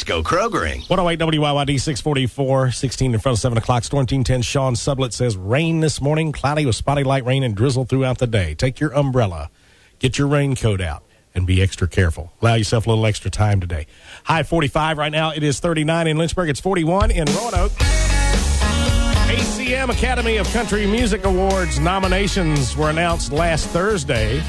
go Krogering. 108 WYYD 644, 16 in front of 7 o'clock. Storm Team 10 Sean Sublett says rain this morning, cloudy with spotty light rain and drizzle throughout the day. Take your umbrella, get your raincoat out, and be extra careful. Allow yourself a little extra time today. High 45 right now. It is 39 in Lynchburg. It's 41 in Roanoke. ACM Academy of Country Music Awards nominations were announced last Thursday.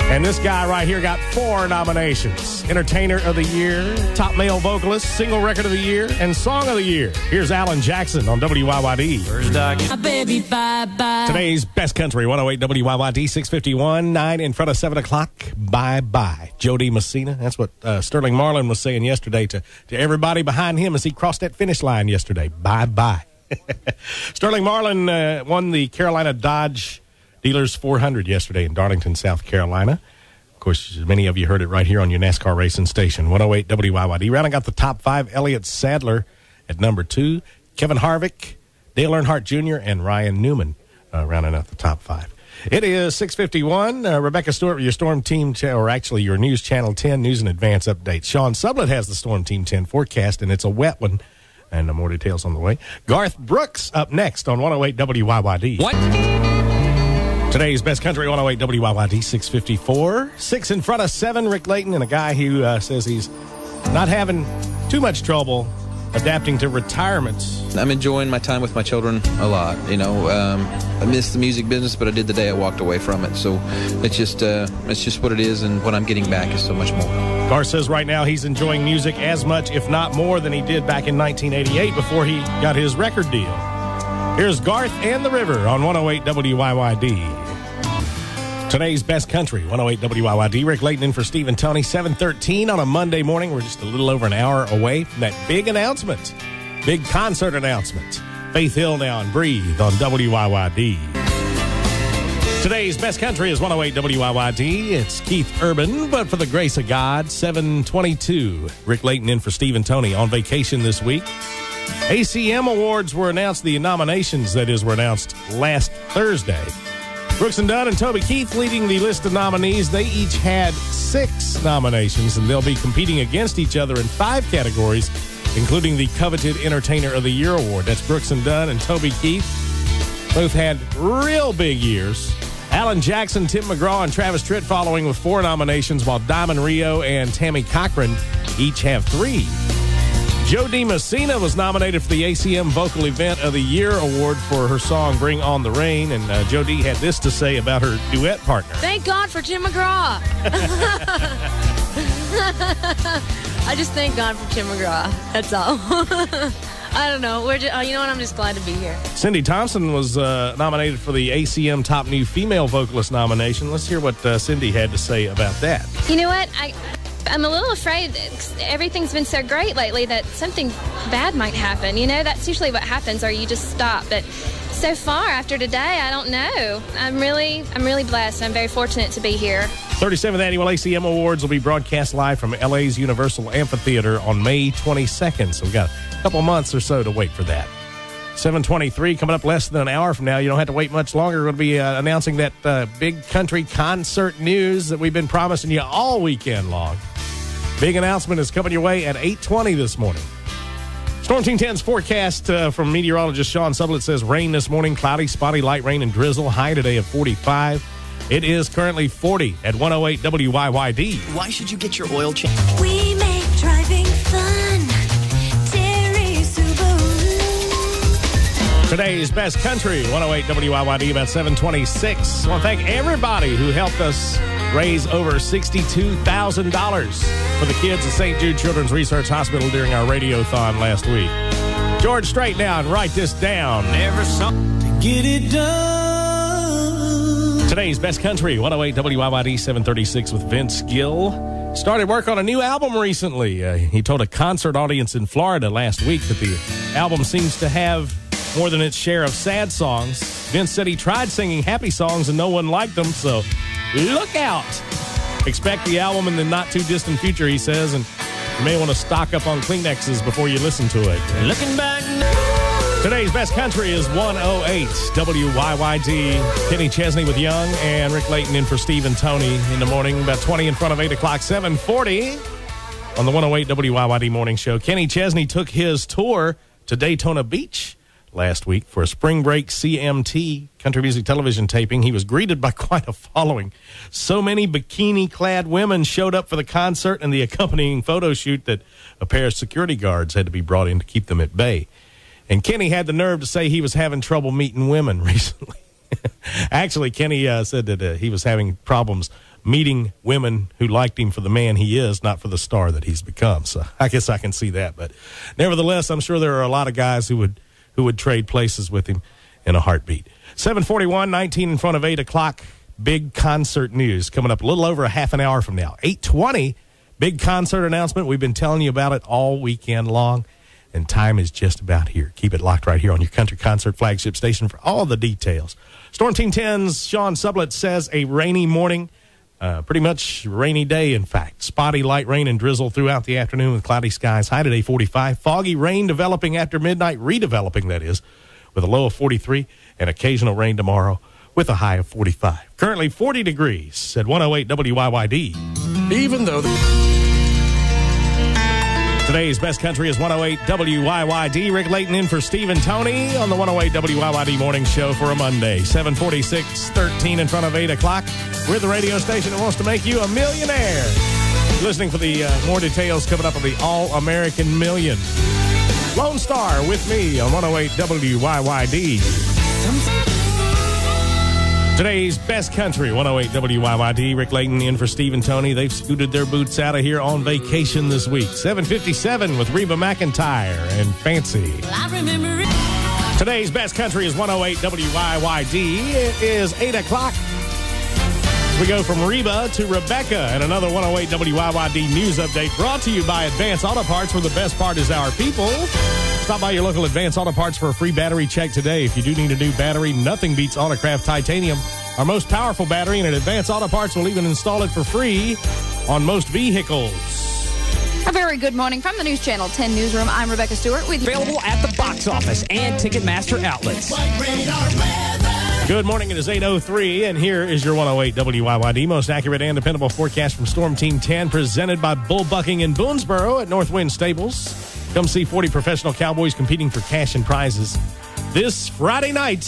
And this guy right here got 4 nominations. Entertainer of the Year, Top Male Vocalist, Single Record of the Year, and Song of the Year. Here's Alan Jackson on WYYD. Baby, bye-bye. Today's Best Country, 108 WYYD, 651, 9 in front of 7 o'clock. Bye-bye. Jody Messina. That's what Sterling Marlin was saying yesterday to everybody behind him as he crossed that finish line yesterday. Bye-bye. Sterling Marlin won the Carolina Dodge Dealers 400 yesterday in Darlington, South Carolina. Of course, many of you heard it right here on your NASCAR racing station, 108 WYYD. Rounding out the top 5, Elliott Sadler at number 2, Kevin Harvick, Dale Earnhardt Jr., and Ryan Newman rounding out the top 5. It is 6:51. Rebecca Stewart with your Storm Team, or actually your News Channel 10 News and Advance update. Sean Sublett has the Storm Team 10 forecast, and it's a wet one. And more details on the way. Garth Brooks up next on 108 WYYD. What? Today's Best Country, 108 WYYD, 654. 6 in front of 7, Rick Leighton, and a guy who says he's not having too much trouble adapting to retirement. I'm enjoying my time with my children a lot. You know, I miss the music business, but I did the day I walked away from it. So it's just what it is, and what I'm getting back is so much more. Garth says right now he's enjoying music as much, if not more, than he did back in 1988 before he got his record deal. Here's Garth and the River on 108 WYYD. Today's Best Country, 108 WYYD. Rick Leighton in for Steve and Toni, 7:13 on a Monday morning. We're just a little over an hour away from that big announcement, big concert announcement. Faith Hill now and Breathe on WYYD. Today's Best Country is 108 WYYD. It's Keith Urban, but for the grace of God, 7:22. Rick Leighton in for Steve and Toni on vacation this week. ACM Awards were announced, the nominations, that is, were announced last Thursday. Brooks and Dunn and Toby Keith leading the list of nominees. They each had 6 nominations, and they'll be competing against each other in 5 categories, including the coveted Entertainer of the Year award. That's Brooks and Dunn and Toby Keith. Both had real big years. Alan Jackson, Tim McGraw, and Travis Tritt following with 4 nominations, while Diamond Rio and Tammy Cochran each have 3. Jody Messina was nominated for the ACM Vocal Event of the Year award for her song Bring On the Rain, and Jody had this to say about her duet partner. Thank God for Tim McGraw. I just thank God for Tim McGraw. That's all. I don't know. You know what? I'm just glad to be here. Cindy Thompson was nominated for the ACM Top New Female Vocalist nomination. Let's hear what Cindy had to say about that. You know what? I'm a little afraid everything's been so great lately that something bad might happen. You know, that's usually what happens, or you just stop. But so far after today, I don't know. I'm really blessed. I'm very fortunate to be here. 37th Annual ACM Awards will be broadcast live from LA's Universal Amphitheater on May 22nd. So we've got a couple months or so to wait for that. 7:23 coming up less than an hour from now. You don't have to wait much longer. We're going to be announcing that big country concert news that we've been promising you all weekend long. Big announcement is coming your way at 8:20 this morning. Storm Team 10's forecast from meteorologist Sean Sublett says rain this morning, cloudy, spotty, light rain and drizzle. High today of 45. It is currently 40 at 108 WYYD. Why should you get your oil change? We make driving fun. Terry Subaru. Today's Best Country, 108 WYYD, about 7:26. I want to thank everybody who helped us raise over $62,000 for the kids at St. Jude Children's Research Hospital during our radiothon last week. George, straight now and write this down. Never something to get it done. Today's Best Country, 108 WYYD, 736 with Vince Gill. Started work on a new album recently. He told a concert audience in Florida last week that the album seems to have more than its share of sad songs. Vince said he tried singing happy songs and no one liked them, so look out. Expect the album in the not-too-distant future, he says, and you may want to stock up on Kleenexes before you listen to it. Looking back now. Today's Best Country is 108 WYYD. Kenny Chesney with Young and Rick Leighton in for Steve and Toni in the morning, about 20 in front of 8 o'clock, 7:40 on the 108 WYYD Morning Show. Kenny Chesney took his tour to Daytona Beach last week for a spring break CMT country music television taping. He was greeted by quite a following. So many bikini-clad women showed up for the concert and the accompanying photo shoot that a pair of security guards had to be brought in to keep them at bay. And Kenny had the nerve to say he was having trouble meeting women recently. Actually, Kenny said that he was having problems meeting women who liked him for the man he is, not for the star that he's become. So I guess I can see that. But nevertheless, I'm sure there are a lot of guys who would trade places with him in a heartbeat. 7:41, 19 in front of 8 o'clock. Big concert news coming up a little over a half an hour from now. 8:20, big concert announcement. We've been telling you about it all weekend long, and time is just about here. Keep it locked right here on your country concert flagship station for all the details. Storm Team 10's Sean Sublett says a rainy morning. Pretty much rainy day, in fact. Spotty light rain and drizzle throughout the afternoon with cloudy skies. High today, 45. Foggy rain developing after midnight, redeveloping, that is, with a low of 43. And occasional rain tomorrow with a high of 45. Currently 40 degrees at 108 WYYD. Even though Today's best country is 108 WYYD. Rick Leighton in for Steve and Toni on the 108 WYYD Morning Show for a Monday. 7:46, 13 in front of 8 o'clock. We're the radio station that wants to make you a millionaire. Listening for the more details coming up on the All-American Million. Lone Star with me on 108 WYYD. Today's best country, 108 WYYD. Rick Leighton in for Steve and Toni. They've scooted their boots out of here on vacation this week. 7:57 with Reba McEntire and Fancy. I remember it. Today's best country is 108 WYYD. It is 8 o'clock. We go from Reba to Rebecca and another 108 WYYD news update brought to you by Advance Auto Parts, where the best part is our people. Stop by your local Advance Auto Parts for a free battery check today. If you do need a new battery, nothing beats Autocraft Titanium, our most powerful battery, and at Advance Auto Parts will even install it for free on most vehicles. A very good morning from the News Channel 10 Newsroom. I'm Rebecca Stewart with Available at the box office and Ticketmaster outlets. Good morning. It is 8:03, and here is your 108 WYYD most accurate and dependable forecast from Storm Team 10, presented by Bull Bucking in Boonesboro at Northwind Stables. Come see 40 professional cowboys competing for cash and prizes this Friday night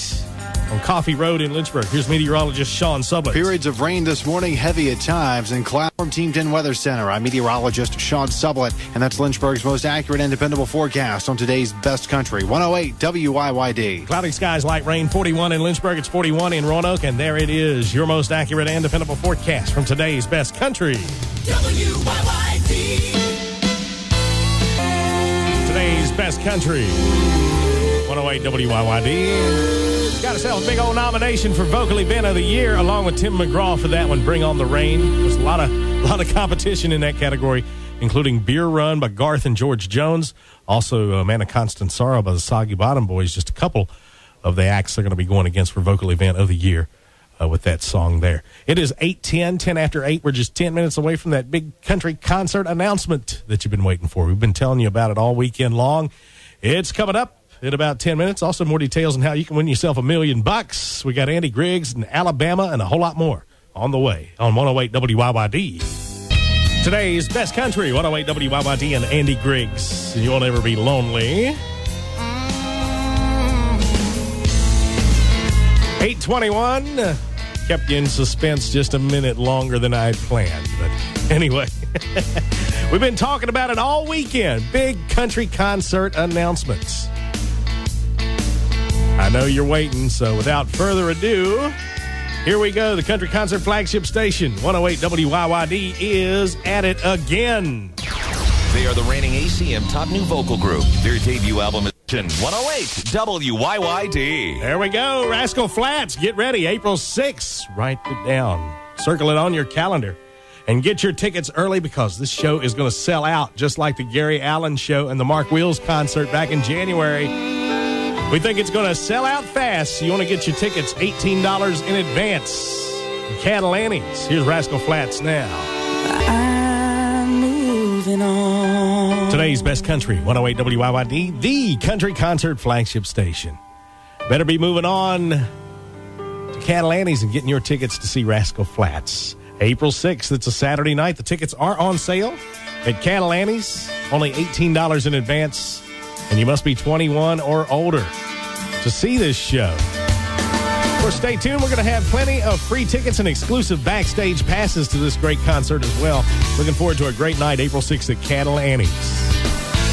on Coffee Road in Lynchburg. Here's meteorologist Sean Sublett. Periods of rain this morning, heavy at times, and cloud from Team 10 Weather Center. I'm meteorologist Sean Sublett, and that's Lynchburg's most accurate and dependable forecast on today's best country, 108 WYYD. Cloudy skies, light rain, 41 in Lynchburg. It's 41 in Roanoke, and there it is, your most accurate and dependable forecast from today's best country. WYYD. Today's best country, 108 WYYD. Got ourselves a big old nomination for Vocal Event of the Year, along with Tim McGraw for that one, Bring on the Rain. There's a lot of competition in that category, including Beer Run by Garth and George Jones. Also, Man of Constant Sorrow by the Soggy Bottom Boys. Just a couple of the acts they're going to be going against for Vocal Event of the Year with that song there. It is 8:10, 10 after 8. We're just 10 minutes away from that big country concert announcement that you've been waiting for. We've been telling you about it all weekend long. It's coming up in about 10 minutes. Also, more details on how you can win yourself $1 million. We got Andy Griggs in Alabama and a whole lot more on the way on 108 WYYD. Today's best country, 108 WYYD and Andy Griggs. You won't ever be lonely. 8:21. Kept you in suspense just a minute longer than I had planned. But anyway, we've been talking about it all weekend. Big country concert announcements. I know you're waiting, so without further ado, here we go. The country concert flagship station, 108 WYYD, is at it again. They are the reigning ACM top new vocal group. Their debut album is 108 WYYD. There we go. Rascal Flatts. Get ready. April 6th. Write it down. Circle it on your calendar. And get your tickets early because this show is going to sell out just like the Gary Allen show and the Mark Wills concert back in January. We think it's going to sell out fast, so you want to get your tickets $18 in advance. Catalani's. Here's Rascal Flatts now. I'm moving on. Today's best country, 108 WYYD, the country concert flagship station. Better be moving on to Catalani's and getting your tickets to see Rascal Flatts. April 6th. It's a Saturday night. The tickets are on sale at Cattle Annie's. Only $18 in advance. And you must be 21 or older to see this show. Of course, stay tuned. We're going to have plenty of free tickets and exclusive backstage passes to this great concert as well. Looking forward to a great night, April 6th at Cattle Annie's.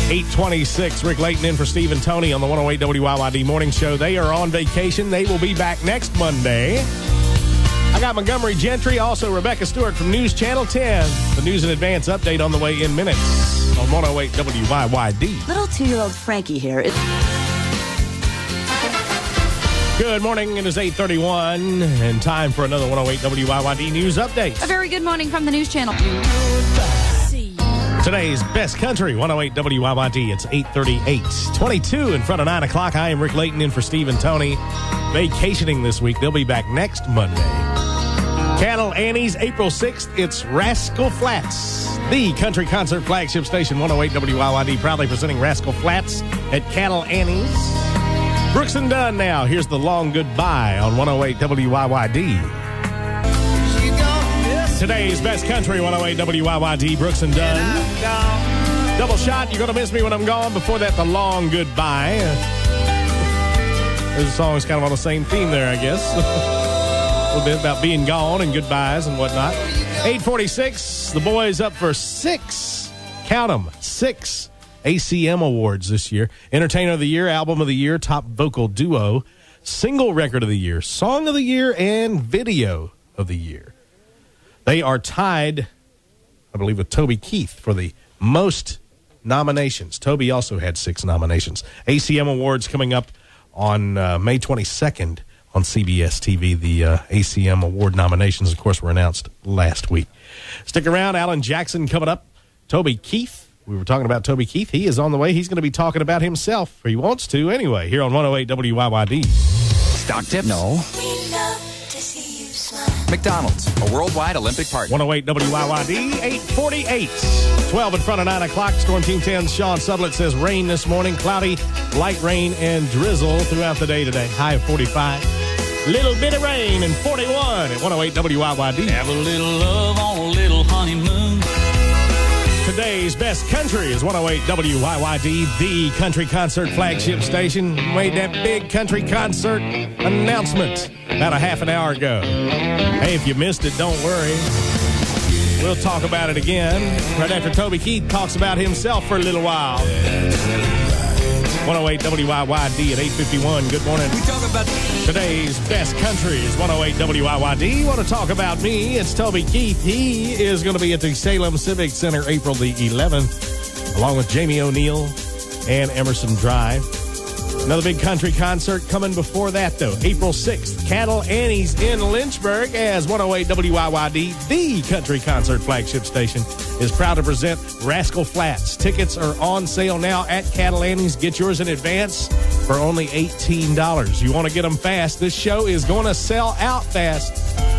8:26, Rick Leighton in for Steve and Toni on the 108 WYYD Morning Show. They are on vacation. They will be back next Monday. I got Montgomery Gentry, also Rebecca Stewart from News Channel 10. The News in Advance update on the way in minutes on 108 WYYD. Little 2-year-old Frankie here. Good morning. It is 8:31 and time for another 108 WYYD News update. A very good morning from the News Channel. Today's Best Country, 108 WYYD. It's 8:38. 22 in front of 9 o'clock. I am Rick Leighton in for Steve and Toni. Vacationing this week. They'll be back next Monday. Cattle Annie's, April 6th. It's Rascal Flats. The country concert flagship station, 108 WYYD, proudly presenting Rascal Flats at Cattle Annie's. Brooks and Dunn now. Here's the long goodbye on 108 WYYD. Today's Best Country, 108 WYYD, Brooks and Dunn. Double shot, You're Gonna Miss Me When I'm Gone. Before that, the long goodbye. There's a song that's kind of on the same theme there, I guess. A little bit about being gone and goodbyes and whatnot. 8:46, the boys up for 6, count them, 6 ACM awards this year. Entertainer of the Year, Album of the Year, Top Vocal Duo, Single Record of the Year, Song of the Year, and Video of the Year. They are tied, I believe, with Toby Keith for the most nominations. Toby also had 6 nominations. ACM Awards coming up on May 22nd on CBS TV. The ACM Award nominations, of course, were announced last week. Stick around. Alan Jackson coming up. Toby Keith. We were talking about Toby Keith. He is on the way. He's going to be talking about himself, or he wants to anyway, here on 108 WYYD. Stock tips? No. McDonald's, a worldwide Olympic partner. 108 WYYD, 8:48. 12 in front of 9 o'clock. Storm Team 10's Sean Sublett says rain this morning. Cloudy, light rain, and drizzle throughout the day today. High of 45. Little bit of rain and 41 at 108 WYYD. Have a little love on a little honeymoon. Today's Best Country is 108 WYYD, the country concert flagship station. Made that big country concert announcement about a half an hour ago. Hey, if you missed it, don't worry. We'll talk about it again right after Toby Keith talks about himself for a little while. 108 WYYD at 8:51. Good morning. We talk about today's Best Country is 108 WYYD. Want to talk about me? It's Toby Keith. He is going to be at the Salem Civic Center April the 11th, along with Jamie O'Neill and Emerson Drive. Another big country concert coming before that, though. April 6th, Cattle Annie's in Lynchburg, as 108 WYYD, the country concert flagship station, is proud to present Rascal Flats. Tickets are on sale now at Cattle Annie's. Get yours in advance for only $18. You want to get them fast. This show is going to sell out fast,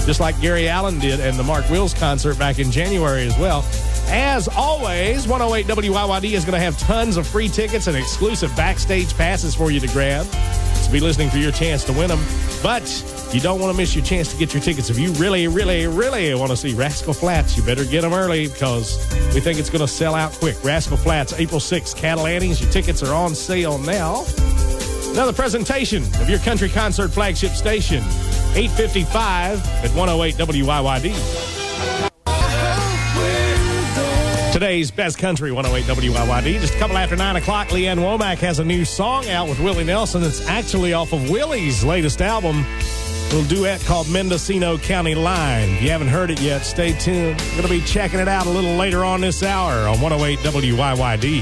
just like Gary Allen did and the Mark Wills concert back in January as well. As always, 108 WYYD is going to have tons of free tickets and exclusive backstage passes for you to grab. So be listening for your chance to win them. But you don't want to miss your chance to get your tickets. If you really, really, really want to see Rascal Flats, you better get them early because we think it's going to sell out quick. Rascal Flats, April 6th, Cattle Annie's. Your tickets are on sale now. Another presentation of your country concert flagship station, 8:55 at 108 WYYD. Today's Best Country, 108 WYYD. Just a couple after 9 o'clock, Leanne Womack has a new song out with Willie Nelson. It's actually off of Willie's latest album, a little duet called Mendocino County Line. If you haven't heard it yet, stay tuned. We're going to be checking it out a little later on this hour on 108 WYYD.